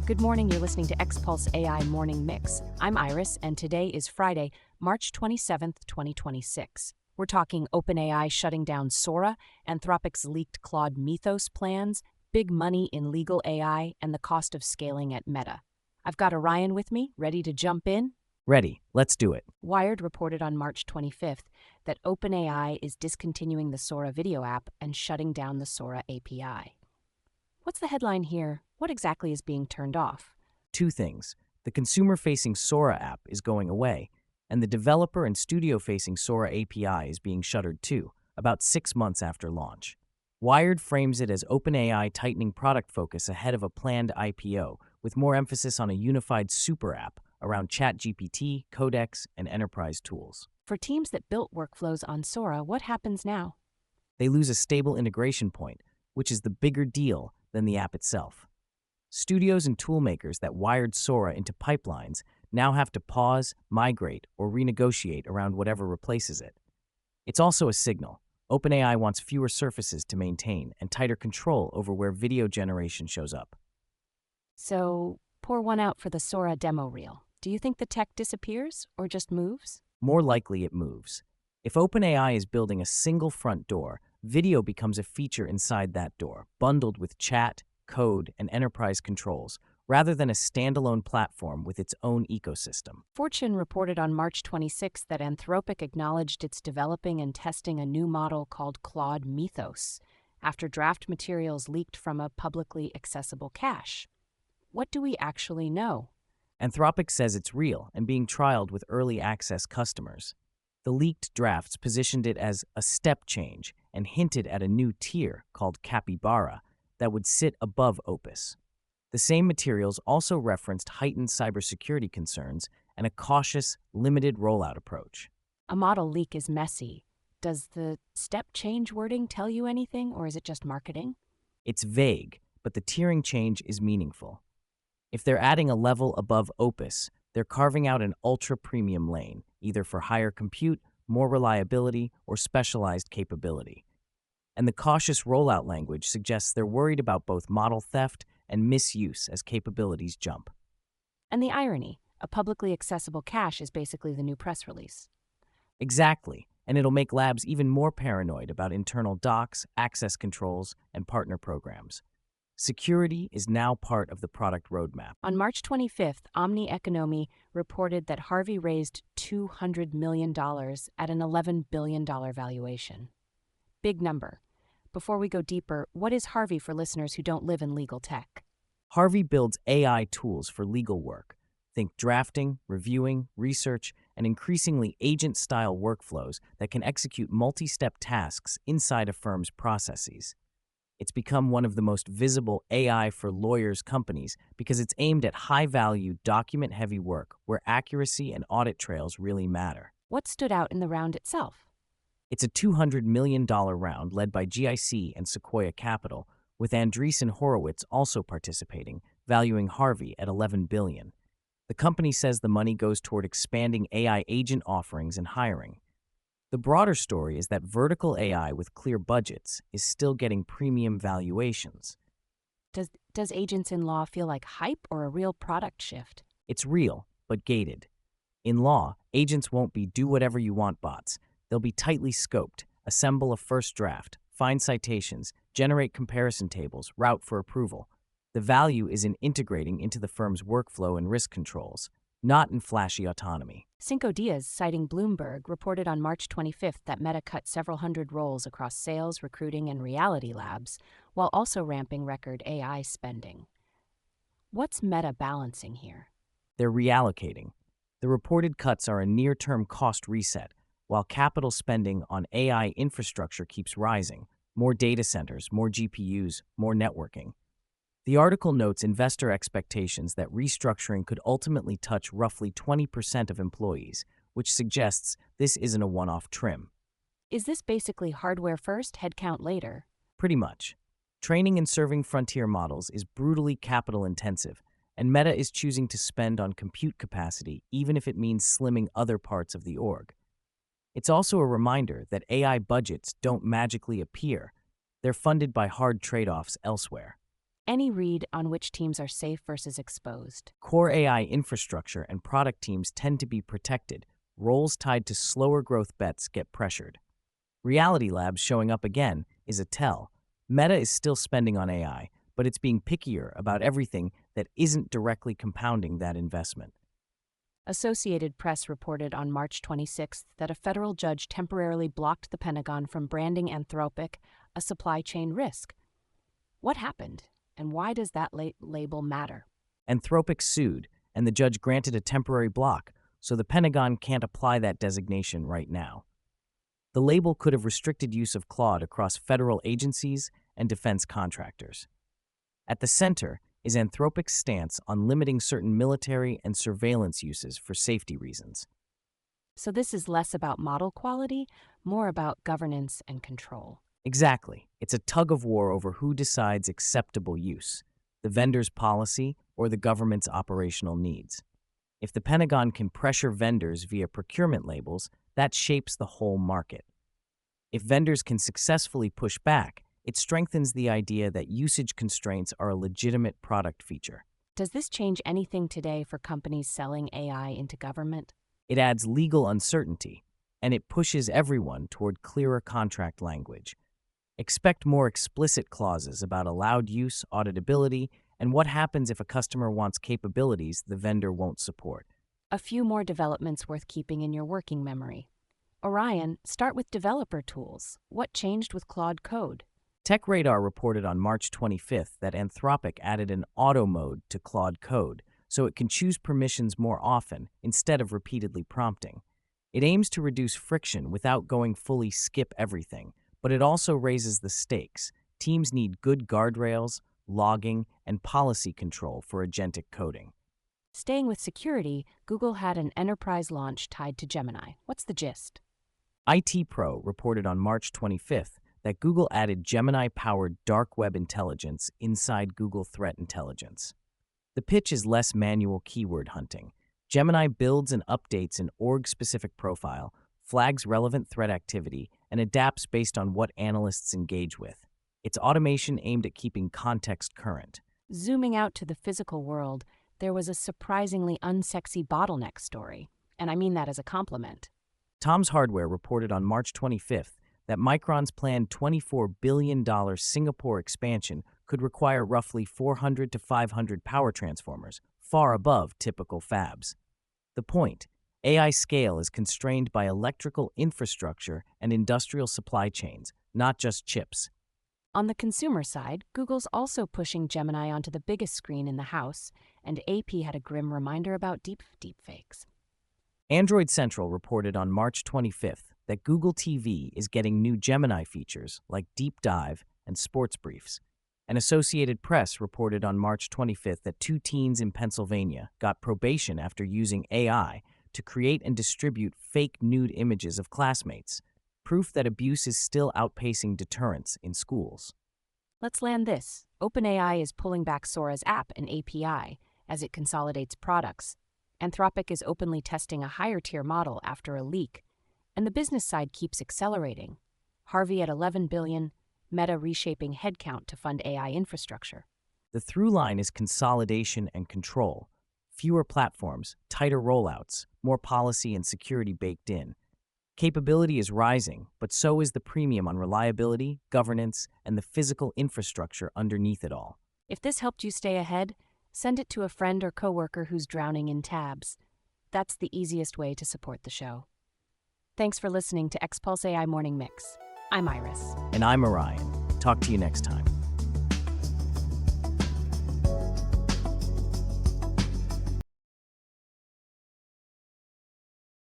Good morning, you're listening to X-Pulse AI Morning Mix. I'm Iris, and today is Friday, March 27th, 2026. We're talking OpenAI shutting down Sora, Anthropic's leaked Claude Mythos plans, big money in legal AI, and the cost of scaling at Meta. I've got Orion with me, ready to jump in? Ready, let's do it. Wired reported on March 25th that OpenAI is discontinuing the Sora video app and shutting down the Sora API. What's the headline here? What exactly is being turned off? Two things. The consumer-facing Sora app is going away, and the developer and studio-facing Sora API is being shuttered too, about 6 months after launch. Wired frames it as OpenAI tightening product focus ahead of a planned IPO, with more emphasis on a unified super app around ChatGPT, Codex, and enterprise tools. For teams that built workflows on Sora, what happens now? They lose a stable integration point, which is the bigger deal than the app itself. Studios and toolmakers that wired Sora into pipelines now have to pause, migrate, or renegotiate around whatever replaces it. It's also a signal. OpenAI wants fewer surfaces to maintain and tighter control over where video generation shows up. So, pour one out for the Sora demo reel. Do you think the tech disappears or just moves? More likely it moves. If OpenAI is building a single front door, video becomes a feature inside that door, bundled with chat, code, and enterprise controls, rather than a standalone platform with its own ecosystem. Fortune reported on March 26 that Anthropic acknowledged it's developing and testing a new model called Claude Mythos, after draft materials leaked from a publicly accessible cache. What do we actually know? Anthropic says it's real and being trialed with early access customers. The leaked drafts positioned it as a step change and hinted at a new tier called Capybara that would sit above Opus. The same materials also referenced heightened cybersecurity concerns and a cautious, limited rollout approach. A model leak is messy. Does the step change wording tell you anything, or is it just marketing? It's vague, but the tiering change is meaningful. If they're adding a level above Opus, they're carving out an ultra-premium lane, either for higher compute, more reliability, or specialized capability. And the cautious rollout language suggests they're worried about both model theft and misuse as capabilities jump. And the irony, a publicly accessible cache is basically the new press release. Exactly, and it'll make labs even more paranoid about internal docs, access controls, and partner programs. Security is now part of the product roadmap. On March 25th, Omni Economy reported that Harvey raised $200 million at an $11 billion valuation. Big number. Before we go deeper, what is Harvey for listeners who don't live in legal tech? Harvey builds AI tools for legal work. Think drafting, reviewing, research, and increasingly agent-style workflows that can execute multi-step tasks inside a firm's processes. It's become one of the most visible AI for lawyers companies because it's aimed at high-value, document-heavy work where accuracy and audit trails really matter. What stood out in the round itself? It's a $200 million round led by GIC and Sequoia Capital, with Andreessen Horowitz also participating, valuing Harvey at $11 billion. The company says the money goes toward expanding AI agent offerings and hiring. The broader story is that vertical AI with clear budgets is still getting premium valuations. Does agents in law feel like hype or a real product shift? It's real, but gated. In law, agents won't be do-whatever-you-want bots. They'll be tightly scoped, assemble a first draft, find citations, generate comparison tables, route for approval. The value is in integrating into the firm's workflow and risk controls, not in flashy autonomy. Cinco Diaz, citing Bloomberg, reported on March 25th that Meta cut several hundred roles across sales, recruiting, and reality labs, while also ramping record AI spending. What's Meta balancing here? They're reallocating. The reported cuts are a near-term cost reset, while capital spending on AI infrastructure keeps rising. More data centers, more GPUs, more networking. The article notes investor expectations that restructuring could ultimately touch roughly 20% of employees, which suggests this isn't a one-off trim. Is this basically hardware first, headcount later? Pretty much. Training and serving frontier models is brutally capital-intensive, and Meta is choosing to spend on compute capacity even if it means slimming other parts of the org. It's also a reminder that AI budgets don't magically appear. They're funded by hard trade-offs elsewhere. Any read on which teams are safe versus exposed. Core AI infrastructure and product teams tend to be protected. Roles tied to slower growth bets get pressured. Reality Labs showing up again is a tell. Meta is still spending on AI, but it's being pickier about everything that isn't directly compounding that investment. Associated Press reported on March 26 that a federal judge temporarily blocked the Pentagon from branding Anthropic a supply chain risk. What happened, and why does that label matter? Anthropic sued, and the judge granted a temporary block, so the Pentagon can't apply that designation right now. The label could have restricted use of Claude across federal agencies and defense contractors. At the center is Anthropic's stance on limiting certain military and surveillance uses for safety reasons. So this is less about model quality, more about governance and control. Exactly. It's a tug of war over who decides acceptable use, the vendor's policy or the government's operational needs. If the Pentagon can pressure vendors via procurement labels, that shapes the whole market. If vendors can successfully push back, it strengthens the idea that usage constraints are a legitimate product feature. Does this change anything today for companies selling AI into government? It adds legal uncertainty, and it pushes everyone toward clearer contract language. Expect more explicit clauses about allowed use, auditability, and what happens if a customer wants capabilities the vendor won't support. A few more developments worth keeping in your working memory. Orion, start with developer tools. What changed with Claude Code? TechRadar reported on March 25th that Anthropic added an auto mode to Claude Code, so it can choose permissions more often instead of repeatedly prompting. It aims to reduce friction without going fully skip everything, but it also raises the stakes. Teams need good guardrails, logging, and policy control for agentic coding. Staying with security, Google had an enterprise launch tied to Gemini. What's the gist? IT Pro reported on March 25th that Google added Gemini-powered dark web intelligence inside Google Threat Intelligence. The pitch is less manual keyword hunting. Gemini builds and updates an org-specific profile, flags relevant threat activity, and adapts based on what analysts engage with. It's automation aimed at keeping context current. Zooming out to the physical world, there was a surprisingly unsexy bottleneck story, and I mean that as a compliment. Tom's Hardware reported on March 25th that Micron's planned $24 billion Singapore expansion could require roughly 400 to 500 power transformers, far above typical fabs. The point: AI scale is constrained by electrical infrastructure and industrial supply chains, not just chips. On the consumer side, Google's also pushing Gemini onto the biggest screen in the house, and AP had a grim reminder about deepfakes. Android Central reported on March 25th that Google TV is getting new Gemini features like Deep Dive and Sports Briefs. An Associated Press reported on March 25th that 2 teens in Pennsylvania got probation after using AI to create and distribute fake nude images of classmates, proof that abuse is still outpacing deterrence in schools. Let's land this. OpenAI is pulling back Sora's app and API as it consolidates products. Anthropic is openly testing a higher-tier model after a leak, and the business side keeps accelerating. Harvey at $11 billion, Meta reshaping headcount to fund AI infrastructure. The through line is consolidation and control. Fewer platforms, tighter rollouts, more policy and security baked in. Capability is rising, but so is the premium on reliability, governance, and the physical infrastructure underneath it all. If this helped you stay ahead, send it to a friend or coworker who's drowning in tabs. That's the easiest way to support the show. Thanks for listening to XPulse AI Morning Mix. I'm Iris. And I'm Orion. Talk to you next time.